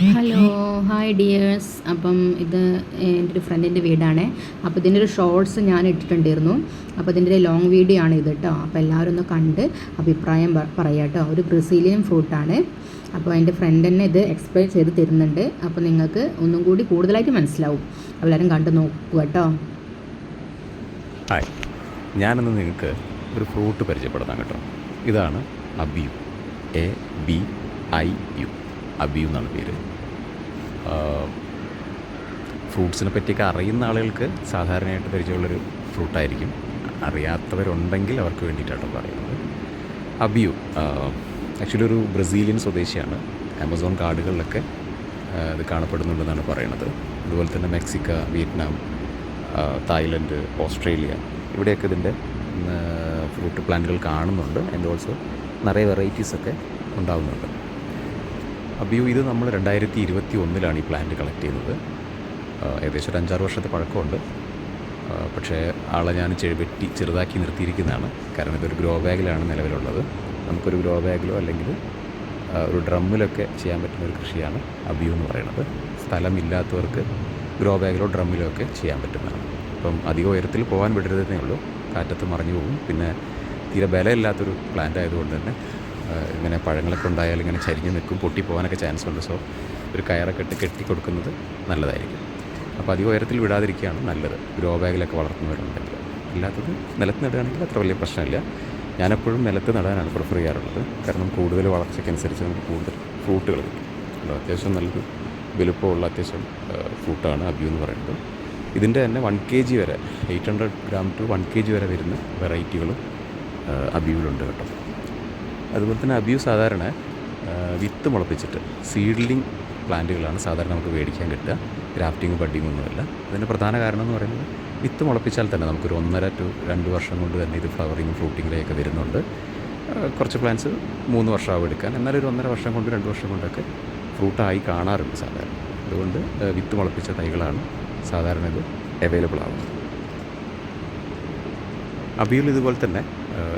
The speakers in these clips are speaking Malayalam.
Hello, hi dears. അപ്പം ഇത് എൻ്റെ ഒരു ഫ്രണ്ടിൻ്റെ വീടാണ്. അപ്പോൾ ഇതിൻ്റെ ഒരു ഷോർട്സ് ഞാൻ ഇട്ടിട്ടുണ്ടായിരുന്നു. അപ്പോൾ ഇതിൻ്റെ ഒരു ലോങ് വീഡിയോ ആണ് ഇത് കേട്ടോ. അപ്പോൾ എല്ലാവരും ഒന്ന് കണ്ട് അഭിപ്രായം പറയാം കേട്ടോ. ഒരു ബ്രസീലിയൻ ഫ്രൂട്ടാണ്. അപ്പോൾ എൻ്റെ ഫ്രണ്ട് തന്നെ ഇത് എക്സ്പ്ലെയിൻ ചെയ്ത് തരുന്നുണ്ട്. അപ്പോൾ നിങ്ങൾക്ക് ഒന്നും കൂടി കൂടുതലായിട്ട് മനസ്സിലാവും. എല്ലാവരും കണ്ട് നോക്കുക കേട്ടോ. ഹായ്, ഞാനിന്ന് നിങ്ങൾക്ക് ഒരു ഫ്രൂട്ട് പരിചയപ്പെടുത്താം കേട്ടോ. ഇതാണ് അബിയു, ABIU, അബിയു എന്നാണ് പേര്. ഫ്രൂട്ട്സിനെ പറ്റിയൊക്കെ അറിയുന്ന ആളുകൾക്ക് സാധാരണയായിട്ട് പരിചയമുള്ളൊരു ഫ്രൂട്ടായിരിക്കും. അറിയാത്തവരുണ്ടെങ്കിൽ അവർക്ക് വേണ്ടിയിട്ടാണ് പറയുന്നത്. അബിയു ആക്ച്വലി ഒരു ബ്രസീലിയൻ സ്വദേശിയാണ്. ആമസോൺ കാടുകളിലൊക്കെ ഇത് കാണപ്പെടുന്നുണ്ടെന്നാണ് പറയുന്നത്. അതുപോലെ തന്നെ മെക്സിക്ക, വിയറ്റ്നാം, തായ്ലൻഡ്, ഓസ്ട്രേലിയ, ഇവിടെയൊക്കെ ഇതിൻ്റെ ഫ്രൂട്ട് പ്ലാന്റുകൾ കാണുന്നുണ്ട്. ആൻഡ് ഓൾസോ നിറയെ വെറൈറ്റീസൊക്കെ ഉണ്ടാകുന്നുണ്ട്. അബിയു ഇത് നമ്മൾ 2021 ഈ പ്ലാന്റ് കളക്ട് ചെയ്യുന്നത്. ഏകദേശം ഒരു 5-6 വർഷത്തെ പഴക്കമുണ്ട്. പക്ഷേ ആളെ ഞാൻ വെട്ടി ചെറുതാക്കി നിർത്തിയിരിക്കുന്നതാണ്. കാരണം ഇതൊരു ഗ്രോ ബാഗിലാണ് നിലവിലുള്ളത്. നമുക്കൊരു ഗ്രോ ബാഗിലോ അല്ലെങ്കിൽ ഒരു ഡ്രമ്മിലൊക്കെ ചെയ്യാൻ പറ്റുന്ന ഒരു കൃഷിയാണ് അബിയു എന്ന് പറയുന്നത്. സ്ഥലമില്ലാത്തവർക്ക് ഗ്രോ ബാഗിലോ ഡ്രമ്മിലോ ഒക്കെ ചെയ്യാൻ പറ്റുന്നതാണ്. ഇപ്പം അധികം ഉയരത്തിൽ പോകാൻ വിടരുതേ ഉള്ളൂ, കാറ്റത്ത് മറിഞ്ഞു പോകും. പിന്നെ തീരെ ബലമില്ലാത്തൊരു പ്ലാന്റ് ആയതുകൊണ്ട് തന്നെ ഇങ്ങനെ പഴങ്ങളൊക്കെ ഉണ്ടായാലും ഇങ്ങനെ ചരിഞ്ഞ് നിൽക്കും, പൊട്ടിപ്പോകാനൊക്കെ ചാൻസ് ഉണ്ട്. സോ ഒരു കയറൊക്കെ ഇട്ട് കെട്ടി കൊടുക്കുന്നത് നല്ലതായിരിക്കും. അപ്പോൾ അധികം ഉയരത്തിൽ വിടാതിരിക്കുകയാണ് നല്ലത്, ഗ്രോ ബാഗിലൊക്കെ വളർത്തുന്നവരുണ്ടെങ്കിൽ. അല്ലാത്തത് നിലത്ത് നടുകയാണെങ്കിൽ അത്ര വലിയ പ്രശ്നമില്ല. ഞാനെപ്പോഴും നിലത്ത് നടാനാണ് പ്രിഫർ ചെയ്യാറുള്ളത്. കാരണം കൂടുതൽ വളർച്ചയ്ക്കനുസരിച്ച് നമുക്ക് കൂടുതൽ ഫ്രൂട്ടുകൾ കിട്ടും. അത്യാവശ്യം നല്ലൊരു വലുപ്പമുള്ള അത്യാവശ്യം ഫ്രൂട്ടാണ് അബിയു എന്ന് പറയുന്നത്. ഇതിൻ്റെ തന്നെ 1 kg വരെ, 800 gram to 1 kg വരെ വരുന്ന വെറൈറ്റികളും അബിയുവിലുണ്ട് കേട്ടോ. അതുപോലെ തന്നെ അബിയു സാധാരണ വിത്ത് മുളപ്പിച്ചിട്ട് സീഡ്ലിംഗ് പ്ലാന്റുകളാണ് സാധാരണ നമുക്ക് മേടിക്കാൻ കിട്ടുക. ഗ്രാഫ്റ്റിംഗ് ബഡ്ഡിംഗ് ഒന്നുമില്ല. അതിൻ്റെ പ്രധാന കാരണം എന്ന് പറയുന്നത് വിത്ത് മുളപ്പിച്ചാൽ തന്നെ നമുക്കൊരു 1.5 to 2 വർഷം കൊണ്ട് തന്നെ ഇത് ഫ്ലവറിങ് ഫ്രൂട്ടിങ്ങിലേക്ക് വരുന്നുണ്ട്. കുറച്ച് പ്ലാന്റ്സ് 3 വർഷമാവും എടുക്കാൻ. എന്നാലും ഒരു 1.5 വർഷം കൊണ്ട് 2 വർഷം കൊണ്ടൊക്കെ ഫ്രൂട്ടായി കാണാറുണ്ട് സാധാരണ. അതുകൊണ്ട് വിത്ത് മുളപ്പിച്ച തൈകളാണ് സാധാരണ ഇത് അവൈലബിൾ ആവുന്നത്. അബിയുൽ ഇതുപോലെ തന്നെ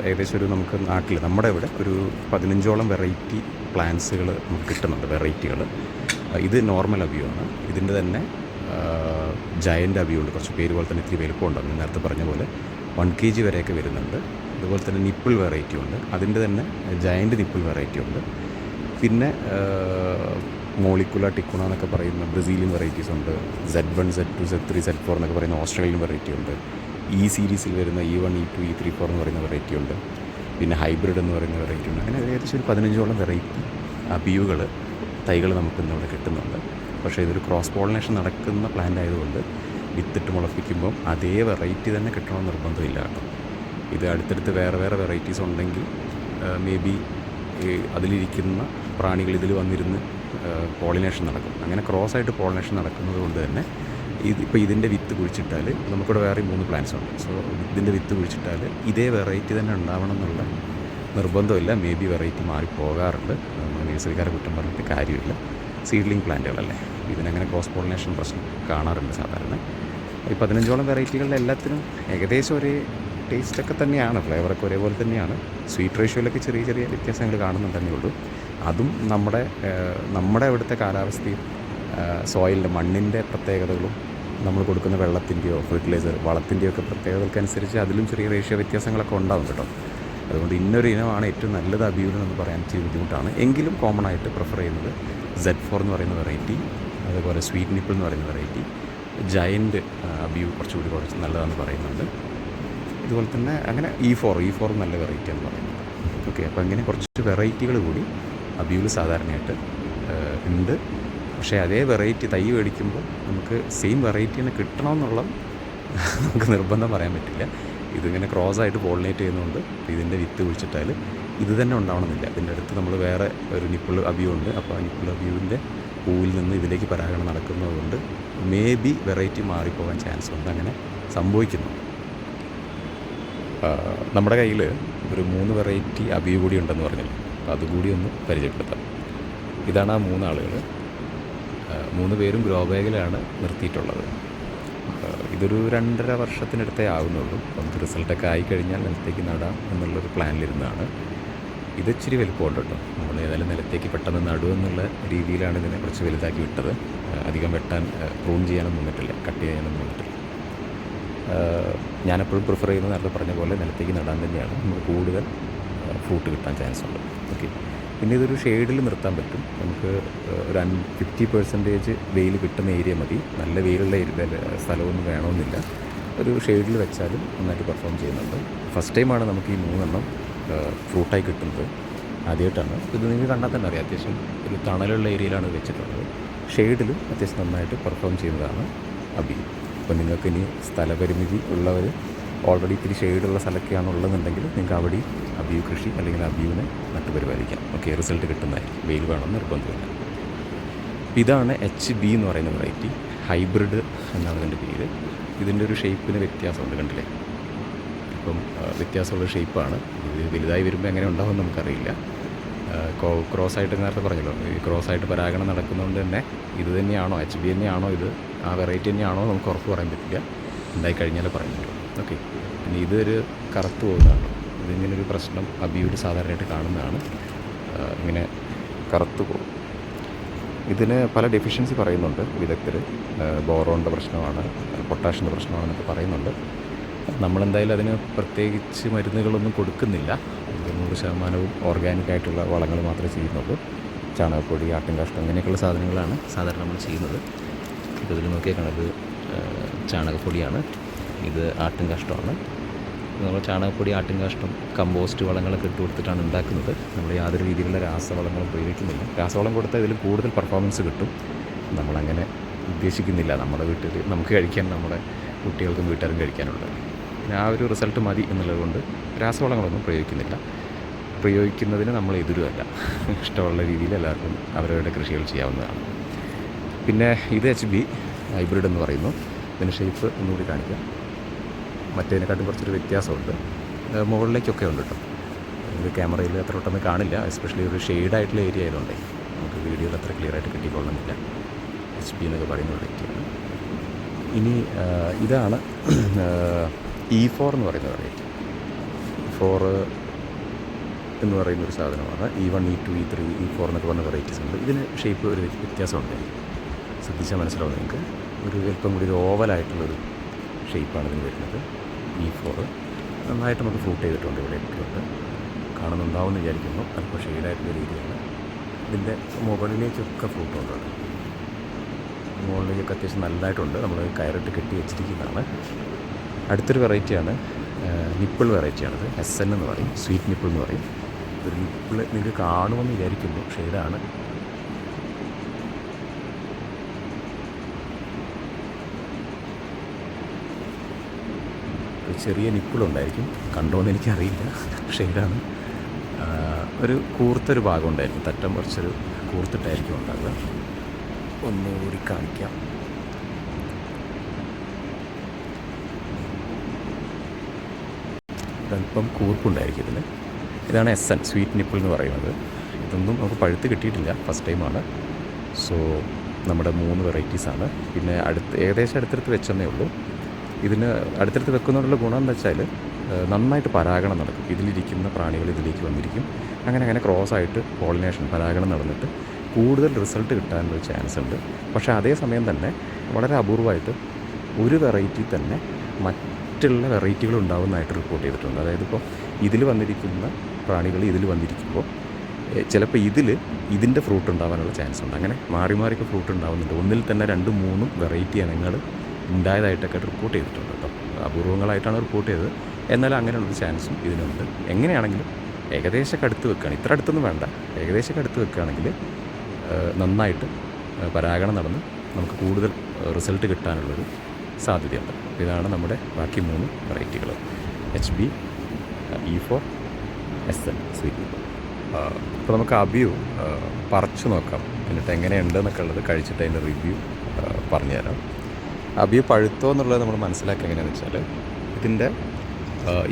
ഏകദേശം ഒരു നമുക്ക് നാട്ടിൽ നമ്മുടെ ഇവിടെ ഒരു 15ഓളം വെറൈറ്റി പ്ലാന്റ്സുകൾ നമുക്ക് കിട്ടുന്നുണ്ട്, വെറൈറ്റികൾ. ഇത് നോർമൽ അബിയു ആണ്. ഇതിൻ്റെ തന്നെ ജയൻ്റ് അബിയു ഉണ്ട്, കുറച്ച് പേര് പോലെ തന്നെ ഇത്തിരി വലുപ്പമുണ്ടാകും. നേരത്തെ പറഞ്ഞ പോലെ 1 kg വരെയൊക്കെ വരുന്നുണ്ട്. അതുപോലെ തന്നെ നിപ്പിൾ വെറൈറ്റി ഉണ്ട്. അതിൻ്റെ തന്നെ ജയൻ്റ് നിപ്പിൾ വെറൈറ്റി ഉണ്ട്. പിന്നെ മോളിക്കുല ടിക്കുണ എന്നൊക്കെ പറയുന്ന ബ്രസീലിയൻ വെറൈറ്റീസ് ഉണ്ട്. Z1, Z2, Z3, Z4 എന്നൊക്കെ പറയുന്ന ഓസ്ട്രേലിയൻ വെറൈറ്റി ഉണ്ട്. ഈ സീരീസിൽ വരുന്ന E1, E2, E3, 4 എന്ന് പറയുന്ന വെറൈറ്റി ഉണ്ട്. പിന്നെ ഹൈബ്രിഡ് എന്ന് പറയുന്ന വെറൈറ്റി ഉണ്ട്. അങ്ങനെ ഏകദേശം ഒരു 15ഓളം വെറൈറ്റി അബിയുകൾ തൈകൾ നമുക്ക് ഇന്നിവിടെ കിട്ടുന്നുണ്ട്. പക്ഷേ ഇതൊരു ക്രോസ് പോളിനേഷൻ നടക്കുന്ന പ്ലാന്റ് ആയതുകൊണ്ട് വിത്തിട്ട് മുളപ്പിക്കുമ്പം അതേ വെറൈറ്റി തന്നെ കിട്ടണമെന്ന് നിർബന്ധമില്ല കേട്ടോ. ഇത് അടുത്തടുത്ത് വേറെ വേറെ വെറൈറ്റീസ് ഉണ്ടെങ്കിൽ മേ ബി അതിലിരിക്കുന്ന പ്രാണികൾ ഇതിൽ വന്നിരുന്ന് പോളിനേഷൻ നടക്കും. അങ്ങനെ ക്രോസ് ആയിട്ട് പോളിനേഷൻ നടക്കുന്നത് കൊണ്ട് തന്നെ ഇപ്പോൾ ഇതിൻ്റെ വിത്ത് കുഴിച്ചിട്ടാൽ നമുക്കിവിടെ വേറെ 3 പ്ലാന്റ്സ് ഉണ്ട്. സോ ഇതിൻ്റെ വിത്ത് കുഴിച്ചിട്ടാൽ ഇതേ വെറൈറ്റി തന്നെ ഉണ്ടാവണം എന്നുള്ള നിർബന്ധമില്ല. മേ ബി വെറൈറ്റി മാറിപ്പോകാറുണ്ട്. നമ്മൾ നേഴ്സറിക്കാരെ കുറ്റം പറഞ്ഞിട്ട് കാര്യമില്ല. സീഡ്ലിംഗ് പ്ലാന്റുകളല്ലേ, ഇതിനങ്ങനെ ക്രോസ് പോളിനേഷൻ പ്രശ്നം കാണാറുണ്ട് സാധാരണ. ഈ 15ഓളം വെറൈറ്റികളുടെ എല്ലാത്തിനും ഏകദേശം ഒരേ ടേസ്റ്റൊക്കെ തന്നെയാണ്, ഫ്ലേവറൊക്കെ ഒരേപോലെ തന്നെയാണ്. സ്വീറ്റ് റേഷ്യോയിലൊക്കെ ചെറിയ ചെറിയ വ്യത്യാസങ്ങൾ കാണുന്നുണ്ടെന്നേ ഉള്ളൂ. അതും നമ്മുടെ ഇവിടുത്തെ കാലാവസ്ഥയും സോയിലിൻ്റെ മണ്ണിൻ്റെ പ്രത്യേകതകളും നമ്മൾ കൊടുക്കുന്ന വെള്ളത്തിൻ്റെയോ ഫെർട്ടിലൈസർ വളത്തിൻ്റെയോ ഒക്കെ പ്രത്യേകതകൾക്കനുസരിച്ച് അതിലും ചെറിയ റേഷ്യോ വ്യത്യാസങ്ങളൊക്കെ ഉണ്ടാകും കേട്ടോ. അതുകൊണ്ട് ഇന്നൊരു ഇനമാണ് ഏറ്റവും നല്ലത് അബിയുൽ എന്ന് പറയാൻ ഇച്ചിരി ബുദ്ധിമുട്ടാണ്. എങ്കിലും കോമൺ ആയിട്ട് പ്രിഫർ ചെയ്യുന്നത് Z4 എന്ന് പറയുന്ന വെറൈറ്റി, അതുപോലെ സ്വീറ്റ് നിപ്പിൾ എന്ന് പറയുന്ന വെറൈറ്റി, ജയൻ്റ് അബിയു കുറച്ച് നല്ലതാണെന്ന് പറയുന്നുണ്ട്. ഇതുപോലെ തന്നെ അങ്ങനെ E4 നല്ല വെറൈറ്റി എന്ന് പറയുന്നത്. ഓക്കെ, അപ്പോൾ അങ്ങനെ കുറച്ച് വെറൈറ്റികൾ കൂടി അബിയുൽ സാധാരണയായിട്ട് ഉണ്ട്. പക്ഷേ അതേ വെറൈറ്റി തൈ മേടിക്കുമ്പോൾ നമുക്ക് സെയിം വെറൈറ്റി തന്നെ കിട്ടണമെന്നുള്ള നമുക്ക് നിർബന്ധം പറയാൻ പറ്റില്ല. ഇതിങ്ങനെ ക്രോസായിട്ട് പോളിനേറ്റ് ചെയ്യുന്നതുകൊണ്ട് ഇതിൻ്റെ വിത്ത് കുഴിച്ചിട്ടാൽ ഇത് തന്നെ ഉണ്ടാവണമെന്നില്ല. ഇതിൻ്റെ അടുത്ത് നമ്മൾ വേറെ ഒരു നിപ്പിൾ അബിയു ഉണ്ട്. അപ്പോൾ ആ നിപ്പിൾ അബിയുവിൻ്റെ പൂവിൽ നിന്ന് ഇതിലേക്ക് പരാഗണം നടക്കുന്നതുകൊണ്ട് മേ ബി വെറൈറ്റി മാറിപ്പോകാൻ ചാൻസ് ഉണ്ട്. അങ്ങനെ സംഭവിക്കുന്നു. നമ്മുടെ കയ്യിൽ ഒരു 3 വെറൈറ്റി അബിയു കൂടി ഉണ്ടെന്ന് പറഞ്ഞില്ലേ, അപ്പോൾ അതുകൂടി ഒന്ന് പരിചയപ്പെടുത്താം. ഇതാണ് ആ 3 ആളുകൾ. 3 പേരും ഗ്രോ ബാഗിലാണ് നിർത്തിയിട്ടുള്ളത്. ഇതൊരു 2.5 വർഷത്തിനടുത്തേ ആവുന്നുള്ളൂ. നമുക്ക് റിസൾട്ടൊക്കെ ആയിക്കഴിഞ്ഞാൽ നിലത്തേക്ക് നടാം എന്നുള്ളൊരു പ്ലാനിലിരുന്നതാണ്. ഇത് ഇച്ചിരി വലുപ്പമുണ്ട് കേട്ടോ. നമ്മൾ ഏതായാലും നിലത്തേക്ക് പെട്ടെന്ന് നടുവെന്നുള്ള രീതിയിലാണ് ഇതിനെ കുറച്ച് വലുതാക്കി വിട്ടത്. അധികം വെട്ടാൻ പ്രൂൺ ചെയ്യാനൊന്നും നിന്നിട്ടില്ല, കട്ട് ചെയ്യാനൊന്നും നിന്നിട്ടില്ല. ഞാനെപ്പോഴും പ്രിഫർ ചെയ്യുന്നത് നേരത്തെ പറഞ്ഞ പോലെ നിലത്തേക്ക് നടാൻ തന്നെയാണ്. നമുക്ക് കൂടുതൽ ഫ്രൂട്ട് കിട്ടാൻ ചാൻസ് ഉണ്ട്. ഓക്കെ, പിന്നെ ഇതൊരു ഷെയ്ഡിൽ നിർത്താൻ പറ്റും. നമുക്ക് ഒരു 50% വെയിൽ കിട്ടുന്ന ഏരിയ മതി. നല്ല വെയിലുള്ള സ്ഥലമൊന്നും വേണമെന്നില്ല. ഒരു ഷെയ്ഡിൽ വെച്ചാലും നന്നായിട്ട് പെർഫോം ചെയ്യുന്നുണ്ട്. ഫസ്റ്റ് ടൈമാണ് നമുക്ക് ഈ 3 ഫ്രൂട്ടായി കിട്ടുന്നത്. ആദ്യമായിട്ടാണ് ഇത്. നിങ്ങൾക്ക് കണ്ടാൽ തന്നെ അറിയാം, അത്യാവശ്യം ഒരു തണലുള്ള ഏരിയയിലാണ് വെച്ചിട്ടുള്ളത്. ഷെയ്ഡിലും അത്യാവശ്യം നന്നായിട്ട് പെർഫോം ചെയ്യുന്നതാണ് അബി. അപ്പോൾ നിങ്ങൾക്ക് ഇനി സ്ഥലപരിമിതി ഉള്ളവർ ഓൾറെഡി ഇത്തിരി ഷെയ്ഡുള്ള സ്ഥലമൊക്കെയാണ് ഉള്ളതെന്നുണ്ടെങ്കിൽ നിങ്ങൾക്ക് അവിടെ അബിയു കൃഷി അല്ലെങ്കിൽ അബിയുവിനെ നട്ടുപരിപാലിക്കാം. ഓക്കെ, റിസൾട്ട് കിട്ടുന്നതായിരിക്കും. വെയിൽ വേണമെന്ന് നിർബന്ധമില്ല. ഇതാണ് HB എന്ന് പറയുന്ന വെറൈറ്റി. ഹൈബ്രിഡ് എന്നാണ് ഇതിൻ്റെ പേര്. ഇതിൻ്റെ ഒരു ഷേപ്പിന് വ്യത്യാസമുണ്ട്, കണ്ടില്ലേ? അപ്പം വ്യത്യാസമുള്ള ഷേപ്പാണ്. ഇത് വലുതായി വരുമ്പോൾ എങ്ങനെ ഉണ്ടാകുമെന്ന് നമുക്കറിയില്ല. ക്രോസായിട്ട് നേരത്തെ പറഞ്ഞല്ലോ, ഈ ക്രോസായിട്ട് പരാഗണം നടക്കുന്നതുകൊണ്ട് തന്നെ ഇത് തന്നെയാണോ, HB തന്നെയാണോ ഇത്, ആ വെറൈറ്റി തന്നെയാണോ നമുക്ക് ഉറപ്പ് പറയാൻ പറ്റില്ല. ഉണ്ടായി കഴിഞ്ഞാലേ പറയാൻ പറ്റും. ഓക്കെ, പിന്നെ ഇതൊരു കറുത്ത് പോകുന്നതാണ്. ഇതിങ്ങനൊരു പ്രശ്നം അബിയൂര് സാധാരണയായിട്ട് കാണുന്നതാണ്. ഇങ്ങനെ കറുത്ത് പോകും. ഇതിന് പല ഡെഫിഷ്യൻസി പറയുന്നുണ്ട് വിദഗ്ധർ. ബോറോണിൻ്റെ പ്രശ്നമാണ്, പൊട്ടാഷിൻ്റെ പ്രശ്നമാണെന്നൊക്കെ പറയുന്നുണ്ട്. നമ്മളെന്തായാലും അതിന് പ്രത്യേകിച്ച് മരുന്നുകളൊന്നും കൊടുക്കുന്നില്ല. 100% ഓർഗാനിക്കായിട്ടുള്ള വളങ്ങൾ മാത്രമേ ചെയ്യുന്നുള്ളൂ. ചാണകപ്പൊടി, ആട്ടിൻകാഷ്ടം അങ്ങനെയൊക്കെയുള്ള സാധനങ്ങളാണ് സാധാരണ നമ്മൾ ചെയ്യുന്നത്. ഇപ്പോൾ ഇതിൽ നോക്കിയാൽ കാണത് ചാണകപ്പൊടിയാണ്, ഇത് ആട്ടിൻകാഷ്ടമാണ്. നമ്മൾ ചാണകപ്പൊടി, ആട്ടിൻകാഷ്ടം, കമ്പോസ്റ്റ് വളങ്ങളൊക്കെ ഇട്ട് കൊടുത്തിട്ടാണ് ഉണ്ടാക്കുന്നത്. നമ്മൾ യാതൊരു രീതിയിലുള്ള രാസവളങ്ങളും ഉപയോഗിക്കുന്നില്ല. രാസവളം കൊടുത്താൽ ഇതിൽ കൂടുതൽ പെർഫോമൻസ് കിട്ടും. നമ്മളങ്ങനെ ഉദ്ദേശിക്കുന്നില്ല. നമ്മുടെ വീട്ടിൽ നമുക്ക് കഴിക്കാൻ, നമ്മുടെ കുട്ടികൾക്കും വീട്ടുകാരും കഴിക്കാനുള്ളത്. പിന്നെ ആ ഒരു റിസൾട്ട് മതി എന്നുള്ളത് കൊണ്ട് രാസവളങ്ങളൊന്നും പ്രയോഗിക്കുന്നില്ല. പ്രയോഗിക്കുന്നതിന് നമ്മൾ എതിരുമല്ല. ഇഷ്ടമുള്ള രീതിയിൽ എല്ലാവർക്കും അവരവരുടെ കൃഷികൾ ചെയ്യാവുന്നതാണ്. പിന്നെ ഇത് HB ഹൈബ്രിഡ് എന്ന് പറയുന്നു. ഇതിൻ്റെ ഷേപ്പ് ഒന്നുകൂടി കാണിക്കാം. മറ്റേതിനെക്കാട്ടും കുറച്ചൊരു വ്യത്യാസമുണ്ട്. മുകളിലേക്കൊക്കെ ഉണ്ട് കേട്ടോ. ഇത് ക്യാമറയിൽ അത്ര പെട്ടെന്ന് കാണില്ല, എസ്പെഷ്യലി ഒരു ഷെയ്ഡായിട്ടുള്ള ഏരിയ ആയതുകൊണ്ടേ നമുക്ക് വീഡിയോയിൽ അത്ര ക്ലിയർ ആയിട്ട് കിട്ടിക്കൊള്ളുന്നില്ല. HB എന്നൊക്കെ പറയുന്ന വെറൈറ്റിയാണ്. ഇനി ഇതാണ് E4 എന്ന് പറയുന്ന വെറൈറ്റി. E4 എന്ന് പറയുന്നൊരു സാധനമാണ്. E1, E2, E3, E4 എന്നൊക്കെ പറഞ്ഞ വെറൈറ്റീസ് ഉണ്ട്. ഇതിന് ഷേപ്പ് ഒരു വ്യത്യാസമുണ്ട്. ശ്രദ്ധിച്ചാൽ മനസ്സിലാവും നിങ്ങൾക്ക്. ഒരു അല്പം കൂടി ഒരു ഓവലായിട്ടുള്ളൊരു ഷേപ്പാണ് ഇതിന് വരുന്നത്. E4 നന്നായിട്ട് നമുക്ക് ഫ്രൂട്ട് ചെയ്തിട്ടുണ്ട്. ഇവിടെ ഇട്ടിട്ടുണ്ട്, കാണുന്നുണ്ടാവുമെന്ന് വിചാരിക്കുന്നു. അല്പം ഷെയ്ഡായിട്ടുള്ള രീതിയാണ്. ഇതിൻ്റെ മുകളിലേക്കൊക്കെ ഫ്രൂട്ട് കൊണ്ടുണ്ട്. മുകളിലേക്കൊക്കെ അത്യാവശ്യം നല്ലതായിട്ടുണ്ട്. നമ്മൾ കയറിട്ട് കെട്ടി വെച്ചിരിക്കുന്നതാണ്. അടുത്തൊരു വെറൈറ്റിയാണ്, നിപ്പിൾ വെറൈറ്റിയാണിത്. SN എന്ന് പറയും, സ്വീറ്റ് നിപ്പിൾ എന്ന് പറയും. ഒരു നിപ്പിൾ നിങ്ങൾക്ക് കാണുമെന്ന് വിചാരിക്കുന്നു. ഷെയ്ഡാണ്. ഒരു ചെറിയ നിപ്പിളുണ്ടായിരിക്കും, കണ്ടോന്ന് എനിക്കറിയില്ല. ഷെയ്ഡാണ്. ഒരു കൂർത്തൊരു ഭാഗം ഉണ്ടായിരിക്കും, തറ്റം കുറച്ചൊരു കൂർത്തിട്ടായിരിക്കും ഉണ്ടാകുക. ഒന്നുകൂടി കാണിക്കാം. അല്പം കൂർപ്പുണ്ടായിരിക്കും ഇതിന്. ഇതാണ് SN, സ്വീറ്റ് നിപ്പിൾ എന്ന് പറയുന്നത്. ഇതൊന്നും നമുക്ക് പഴുത്ത് കിട്ടിയിട്ടില്ല, ഫസ്റ്റ് ടൈമാണ്. സോ നമ്മുടെ 3 വെറൈറ്റീസാണ്. പിന്നെ ഏകദേശം അടുത്തടുത്ത് വെച്ചെന്നേ ഉള്ളൂ. ഇതിന് അടുത്തടുത്ത് വെക്കുന്നതിനുള്ള ഗുണം എന്ന് വെച്ചാൽ നന്നായിട്ട് പരാഗണം നടക്കും. ഇതിലിരിക്കുന്ന പ്രാണികൾ ഇതിലേക്ക് വന്നിരിക്കും. അങ്ങനെ ക്രോസായിട്ട് പോളിനേഷൻ, പരാഗണം നടന്നിട്ട് കൂടുതൽ റിസൾട്ട് കിട്ടാനുള്ള ചാൻസ് ഉണ്ട്. പക്ഷേ അതേസമയം തന്നെ വളരെ അപൂർവമായിട്ട് ഒരു വെറൈറ്റി തന്നെ മറ്റുള്ള വെറൈറ്റികൾ ഉണ്ടാകുന്നതായിട്ട് റിപ്പോർട്ട് ചെയ്തിട്ടുണ്ട്. അതായത് ഇപ്പോൾ ഇതിൽ വന്നിരിക്കുന്ന പ്രാണികൾ ഇതിൽ വന്നിരിക്കുമ്പോൾ ചിലപ്പോൾ ഇതിൻ്റെ ഫ്രൂട്ട് ഉണ്ടാകാനുള്ള ചാൻസ് ഉണ്ട്. അങ്ങനെ മാറിയൊക്കെ ഫ്രൂട്ട് ഉണ്ടാകുന്നുണ്ട്. ഒന്നിൽ തന്നെ 2-3 വെറൈറ്റി ഇനങ്ങൾ ഉണ്ടായതായിട്ടൊക്കെ റിപ്പോർട്ട് ചെയ്തിട്ടുണ്ട് കേട്ടോ. അപൂർവങ്ങളായിട്ടാണ് റിപ്പോർട്ട് ചെയ്തത്. എന്നാലും അങ്ങനെയുള്ളൊരു ചാൻസും ഇതിനുണ്ട്. എങ്ങനെയാണെങ്കിലും ഏകദേശമൊക്കെ അടുത്ത് വെക്കുകയാണ്, ഇത്ര അടുത്തൊന്നും വേണ്ട, ഏകദേശമൊക്കെ അടുത്ത് വെക്കുകയാണെങ്കിൽ നന്നായിട്ട് പരാഗണം നടന്ന് നമുക്ക് കൂടുതൽ റിസൾട്ട് കിട്ടാനുള്ളൊരു സാധ്യതയുണ്ട്. ഇതാണ് നമ്മുടെ ബാക്കി 3 വെറൈറ്റികൾ: HB, E4, SN, സ്വീറ്റ്. അപ്പോൾ നമുക്ക് അബിയു പറിച്ചു നോക്കാം, എന്നിട്ട് എങ്ങനെയുണ്ട് എന്നൊക്കെ ഉള്ളത് കഴിച്ചിട്ട് അതിൻ്റെ റിവ്യൂ പറഞ്ഞുതരാം. അബിയു പഴുത്തോ എന്നുള്ളത് നമ്മൾ മനസ്സിലാക്കുക എങ്ങനെയാണെന്ന് വെച്ചാൽ, ഇതിൻ്റെ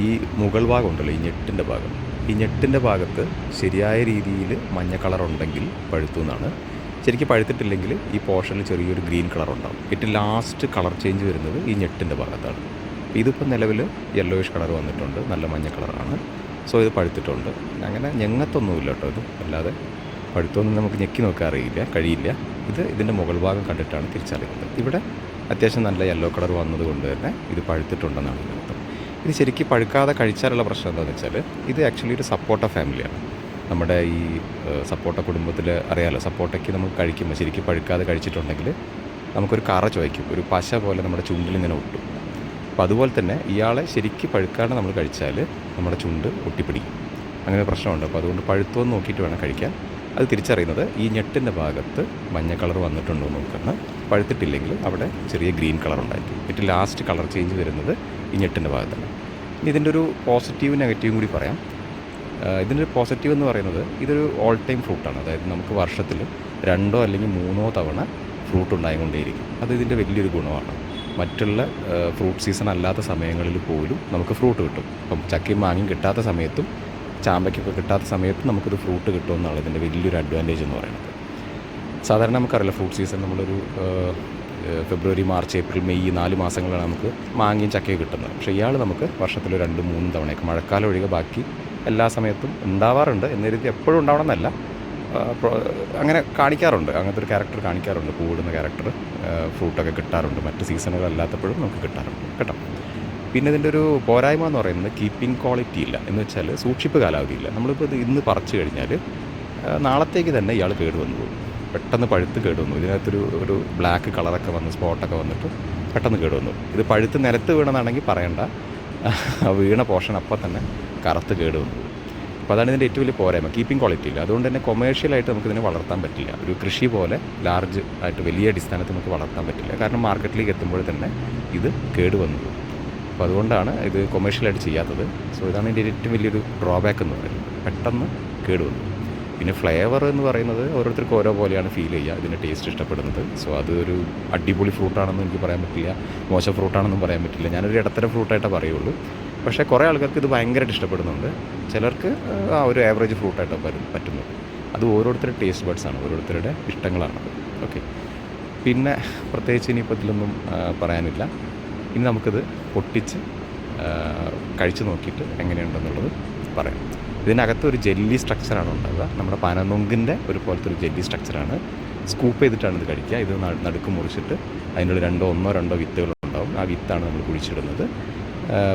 ഈ മുകൾ ഭാഗം ഉണ്ടല്ലോ, ഈ ഞെട്ടിൻ്റെ ഭാഗം, ഈ ഞെട്ടിൻ്റെ ഭാഗത്ത് ശരിയായ രീതിയിൽ മഞ്ഞ കളറുണ്ടെങ്കിൽ പഴുത്തു എന്നാണ്. ശരിക്കും പഴുത്തിട്ടില്ലെങ്കിൽ ഈ പോർഷനിൽ ചെറിയൊരു ഗ്രീൻ കളർ ഉണ്ടാവും. ഏറ്റവും ലാസ്റ്റ് കളർ ചേഞ്ച് വരുന്നത് ഈ ഞെട്ടിൻ്റെ ഭാഗത്താണ്. ഇതിപ്പോൾ നിലവിൽ യെല്ലോയിഷ് കളർ വന്നിട്ടുണ്ട്, നല്ല മഞ്ഞ കളറാണ്. സോ ഇത് പഴുത്തിട്ടുണ്ട്. അങ്ങനെ ഞെങ്ങത്തൊന്നുമില്ല കേട്ടോ ഇത്, അല്ലാതെ പഴുത്തൊന്നും നമുക്ക് ഞെക്കി നോക്കാൻ കഴിയില്ല. ഇത് ഇതിൻ്റെ മുകൾ ഭാഗം കണ്ടിട്ടാണ് തിരിച്ചറിയുന്നത്. ഇവിടെ അത്യാവശ്യം നല്ല യെല്ലോ കളർ വന്നതുകൊണ്ട് തന്നെ ഇത് പഴുത്തിട്ടുണ്ടെന്നാണ് ഇതിൻ്റെ അർത്ഥം. ഇത് ശരിക്കും പഴുക്കാതെ കഴിച്ചാലുള്ള പ്രശ്നം എന്താണെന്ന് വെച്ചാൽ ഇത് ആക്ച്വലി ഒരു സപ്പോട്ട ഫാമിലിയാണ്. നമ്മുടെ ഈ സപ്പോട്ട കുടുംബത്തിൽ അറിയാമല്ലോ, സപ്പോട്ടയ്ക്ക് നമുക്ക് കഴിക്കുമ്പോൾ ശരിക്കും പഴുക്കാതെ കഴിച്ചിട്ടുണ്ടെങ്കിൽ നമുക്കൊരു കറ ചുവയ്ക്കും, ഒരു പശ പോലെ നമ്മുടെ ചുണ്ടിൽ ഇങ്ങനെ ഒട്ടും. അപ്പോൾ അതുപോലെ തന്നെ ഇയാളെ ശരിക്കും പഴുക്കാതെ നമ്മൾ കഴിച്ചാൽ നമ്മുടെ ചുണ്ട് ഒട്ടിപ്പിടിക്കും. അങ്ങനെ പ്രശ്നമുണ്ട്. അപ്പോൾ അതുകൊണ്ട് പഴുത്തുമെന്ന് നോക്കിയിട്ട് വേണം കഴിക്കാൻ. അത് തിരിച്ചറിയുന്നത് ഈ ഞെട്ടിൻ്റെ ഭാഗത്ത് മഞ്ഞ കളർ വന്നിട്ടുണ്ടോ എന്ന് നോക്കണം. പഴുത്തിട്ടില്ലെങ്കിൽ അവിടെ ചെറിയ ഗ്രീൻ കളർ ഉണ്ടായിരിക്കും. ഏറ്റവും ലാസ്റ്റ് കളർ ചേഞ്ച് വരുന്നത് ഈ ഞെട്ടിൻ്റെ ഭാഗത്താണ്. ഇനി ഇതിൻ്റെ ഒരു പോസിറ്റീവും നെഗറ്റീവും കൂടി പറയാം. ഇതിൻ്റെ ഒരു പോസിറ്റീവ് എന്ന് പറയുന്നത് ഇതൊരു ഓൾ ടൈം ഫ്രൂട്ടാണ്. അതായത് നമുക്ക് വർഷത്തിൽ 2 അല്ലെങ്കിൽ 3 തവണ ഫ്രൂട്ട് ഉണ്ടായിക്കൊണ്ടേയിരിക്കും. അത് ഇതിൻ്റെ വലിയൊരു ഗുണമാണ്. മറ്റുള്ള ഫ്രൂട്ട് സീസൺ അല്ലാത്ത സമയങ്ങളിൽ പോലും നമുക്ക് ഫ്രൂട്ട് കിട്ടും. ഇപ്പം ചക്കയും മാങ്ങയും കിട്ടാത്ത സമയത്തും ചാമ്പയ്ക്കൊക്കെ കിട്ടാത്ത സമയത്തും നമുക്കിത് ഫ്രൂട്ട് കിട്ടുമെന്നാണ് ഇതിൻ്റെ വലിയൊരു അഡ്വാൻറ്റേജ് എന്ന് പറയുന്നത്. സാധാരണ നമുക്കറിയില്ല, ഫ്രൂട്ട് സീസൺ നമ്മളൊരു ഫെബ്രുവരി, മാർച്ച്, ഏപ്രിൽ, മെയ് 4 മാസങ്ങളാണ് നമുക്ക് മാങ്ങയും ചക്കയും കിട്ടുന്നത്. പക്ഷേ ഇയാൾ നമുക്ക് വർഷത്തിൽ 2-3 തവണയൊക്കെ, മഴക്കാലം ഒഴികെ ബാക്കി എല്ലാ സമയത്തും ഉണ്ടാവാറുണ്ട്. എന്ന രീതി എപ്പോഴും ഉണ്ടാവണമെന്നല്ല, അങ്ങനെ കാണിക്കാറുണ്ട്. അങ്ങനത്തെ ഒരു ക്യാരക്ടർ കാണിക്കാറുണ്ട്, പൂവിടുന്ന ക്യാരക്ടർ. ഫ്രൂട്ടൊക്കെ കിട്ടാറുണ്ട്, മറ്റ് സീസണുകളല്ലാത്തപ്പോഴും നമുക്ക് കിട്ടാറുണ്ട് കേട്ടോ. പിന്നെ ഇതിൻ്റെ ഒരു പോരായ്മ എന്ന് പറയുന്നത് കീപ്പിംഗ് ക്വാളിറ്റി ഇല്ല. എന്ന് വെച്ചാൽ സൂക്ഷിപ്പ് കാലാവധി ഇല്ല. നമ്മളിപ്പോൾ ഇത് ഇന്ന് പറിച്ചു കഴിഞ്ഞാൽ നാളത്തേക്ക് തന്നെ ഇയാൾ കേടുവന്നു പോകും. പെട്ടെന്ന് പഴുത്ത് കേടുവന്നു. ഇതിനകത്തൊരു ബ്ലാക്ക് കളറൊക്കെ വന്ന് സ്പോട്ടൊക്കെ വന്നിട്ട് പെട്ടെന്ന് കേടുവന്നു. ഇത് പഴുത്ത് നിലത്ത് വീണെന്നാണെങ്കിൽ പറയണ്ട, വീണ പോർഷൻ അപ്പം തന്നെ കറുത്ത് കേടുവന്നു. അപ്പോൾ അതാണ് ഇതിൻ്റെ ഏറ്റവും വലിയ പോരായ്മ, കീപ്പിംഗ് ക്വാളിറ്റി ഇല്ല. അതുകൊണ്ട് തന്നെ കൊമേഴ്ഷ്യലായിട്ട് നമുക്കിതിനെ വളർത്താൻ പറ്റില്ല. ഒരു കൃഷി പോലെ ലാർജ് ആയിട്ട് വലിയ അടിസ്ഥാനത്തിൽ നമുക്ക് വളർത്താൻ പറ്റില്ല. കാരണം മാർക്കറ്റിലേക്ക് എത്തുമ്പോൾ തന്നെ ഇത് കേടുവന്നു പോകും. അപ്പോൾ അതുകൊണ്ടാണ് ഇത് കൊമേഴ്ഷ്യലായിട്ട് ചെയ്യാത്തത്. സോ ഇതാണ് ഇതിൻ്റെ ഏറ്റവും വലിയൊരു ഡ്രോബാക്ക് എന്ന് പറയുന്നത്, പെട്ടെന്ന് കേടുവന്നു. പിന്നെ ഫ്ലേവർ എന്ന് പറയുന്നത് ഓരോരുത്തർക്കും ഓരോ പോലെയാണ് ഫീൽ ചെയ്യുക, ഇതിൻ്റെ ടേസ്റ്റ് ഇഷ്ടപ്പെടുന്നത്. സോ അതൊരു അടിപൊളി ഫ്രൂട്ടാണെന്ന് എനിക്ക് പറയാൻ പറ്റില്ല, മോശം ഫ്രൂട്ടാണെന്നും പറയാൻ പറ്റില്ല. ഞാനൊരു ഇടത്തരം ഫ്രൂട്ടായിട്ടേ പറയുള്ളൂ. പക്ഷേ കുറേ ആൾക്കാർക്ക് ഇത് ഭയങ്കരമായിട്ട് ഇഷ്ടപ്പെടുന്നുണ്ട്, ചിലർക്ക് ഒരു ആവറേജ് ഫ്രൂട്ടായിട്ട് പറ്റുന്നത്. അത് ഓരോരുത്തരുടെ ടേസ്റ്റ് ബഡ്സാണ്, ഓരോരുത്തരുടെ ഇഷ്ടങ്ങളാണത്. ഓക്കെ, പിന്നെ പ്രത്യേകിച്ച് ഇനിയിപ്പോൾ ഇതിലൊന്നും പറയാനില്ല. ഇനി നമുക്കിത് പൊട്ടിച്ച് കഴിച്ച് നോക്കിയിട്ട് എങ്ങനെയുണ്ടെന്നുള്ളത് പറയാം. ഇതിനകത്തൊരു ജെല്ലി സ്ട്രക്ചറാണ് ഉണ്ടാവുക. നമ്മുടെ പനനൊങ്കിൻ്റെ ഒരു പോലത്തെ ഒരു ജെല്ലി സ്ട്രക്ചറാണ്. സ്കൂപ്പ് ചെയ്തിട്ടാണ് ഇത് കഴിക്കുക. ഇത് നടുക്ക് മുറിച്ചിട്ട് അതിനുള്ള 1-2 വിത്തുകളുണ്ടാവും. ആ വിത്താണ് നമ്മൾ കുഴിച്ചിടുന്നത്.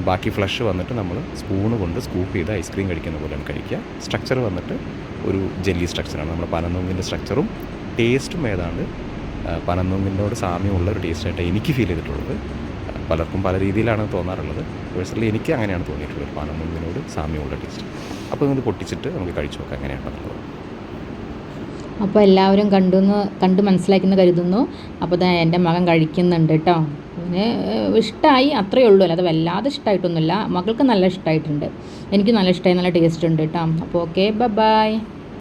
ബാക്കി ഫ്ലഷ് വന്നിട്ട് നമ്മൾ സ്പൂണ് കൊണ്ട് സ്കൂപ്പ് ചെയ്ത് ഐസ്ക്രീം കഴിക്കുന്ന പോലെയാണ് കഴിക്കുക. സ്ട്രക്ചർ വന്നിട്ട് ഒരു ജെല്ലി സ്ട്രക്ചറാണ്. നമ്മുടെ പനനൊങ്കിൻ്റെ സ്ട്രക്ചറും ടേസ്റ്റും ഏതാണ്ട് പനനൊങ്കിനോട് സാമ്യമുള്ള ഒരു ടേസ്റ്റായിട്ടാണ് എനിക്ക് ഫീൽ ചെയ്തിട്ടുള്ളത്. പലർക്കും പല രീതിയിലാണ് തോന്നാറുള്ളത്. പേഴ്സണലി എനിക്ക് അങ്ങനെയാണ് തോന്നിയിട്ടുള്ളത്, പനനൊങ്കിനോട് സാമ്യമുള്ള ടേസ്റ്റ്. അപ്പോൾ ഇത് പൊട്ടിച്ചിട്ട് നമുക്ക് കഴിച്ചു നോക്കാം എങ്ങനെയാണെന്നുള്ളത്. അപ്പോൾ എല്ലാവരും കണ്ട് മനസ്സിലാക്കുന്ന കരുതുന്നു. അപ്പോൾ എൻ്റെ മകൻ കഴിക്കുന്നുണ്ട് കേട്ടോ. പിന്നെ ഇഷ്ടമായി, അത്രയേ ഉള്ളൂ, അല്ലാതെ വല്ലാതെ ഇഷ്ടമായിട്ടൊന്നുമില്ല. മകൾക്ക് നല്ല ഇഷ്ടമായിട്ടുണ്ട്, എനിക്ക് നല്ല ഇഷ്ടമായി, നല്ല ടേസ്റ്റ് ഉണ്ട് കേട്ടോ. അപ്പോൾ ഓക്കെ, ബൈ.